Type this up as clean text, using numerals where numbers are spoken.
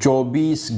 24